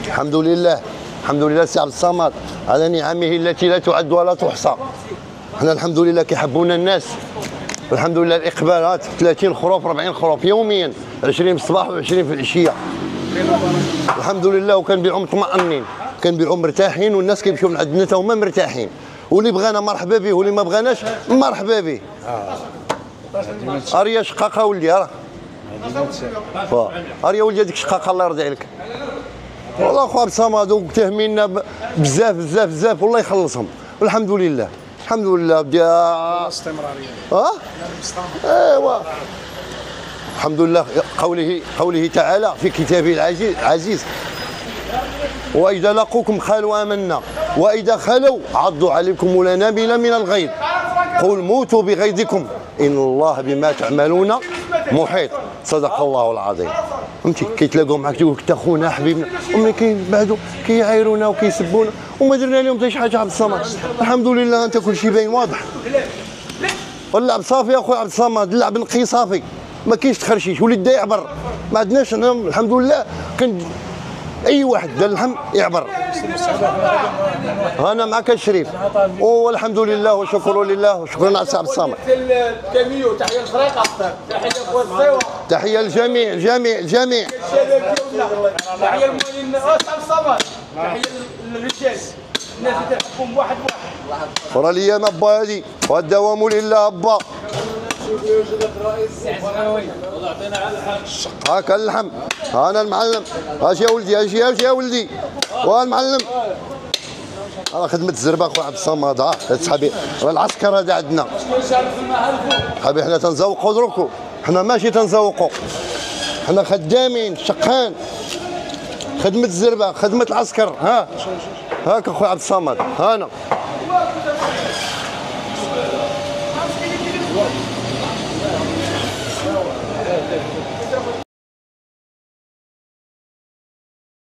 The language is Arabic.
الحمد لله، الحمد لله سي عبد الصمد على نعمه التي لا تعد ولا تحصى. حنا الحمد لله كيحبونا الناس، الحمد لله الاقبالات 30 خروف 40 خروف يوميا، 20 في الصباح و20 في العشيه. الحمد لله، وكنبيعوا مطمئنين، كنبيعوا مرتاحين، والناس كيمشيو من عندنا حتى هما مرتاحين، واللي بغانا مرحبا به واللي ما بغاناش مرحبا به. اريا شقاقه ولدي راه اريا ولدي هذيك شقاقه الله يرضي عليك. والله خويا عبد الصمد وتهمينا بزاف بزاف بزاف، والله يخلصهم، والحمد لله الحمد لله. بدي استمراريه ايوا الحمد لله. قوله تعالى في كتابه العزيز واذا لقوكم قالوا امنا واذا خلوا عضوا عليكم الانامل من الغيظ قل موتوا بغيظكم ان الله بما تعملون محيط. صدق الله العظيم. فهمتي كيتلاقاو معاك تقول انت خونا حبيبنا، وملي كيبعدوا كيعايرونا وكيسبونا وما درنا لهم حتى شي حاجه. عبد الصمد الحمد لله انت كل شيء باين واضح. واللعب صافي اخويا عبد الصمد، اللعب نقي صافي، ما كاينش تخرشيش، وليد يعبر، ما عندناش هنا الحمد لله. اي واحد دار اللحم يعبر. انا معك الشريف والحمد لله وشكر لله وشكرا على عبد الصمد. الكاميو تحيه للفريق اكثر، تحيه لاخوة الصيوه، تحيه للجميع الجميع الجميع، تحيه للمؤمنين عبد الصمد، تحيه للرجال الناس اللي تحبهم واحد واحد. ورا الايام ابا هذه والدوام لله ابا. هاكا اللحم، انا المعلم، اش يا ولدي اش يا ولدي، والمعلم راه خدمة الزربه اخويا عبد الصمد. ها صاحبي راه العسكر هذا عندنا صاحبي، حنا تنزوقوا دروكو، حنا ماشي تنزوقوا، حنا خدامين شقان، خدمة الزربه خدمة العسكر. هاك اخويا عبد الصمد، هانا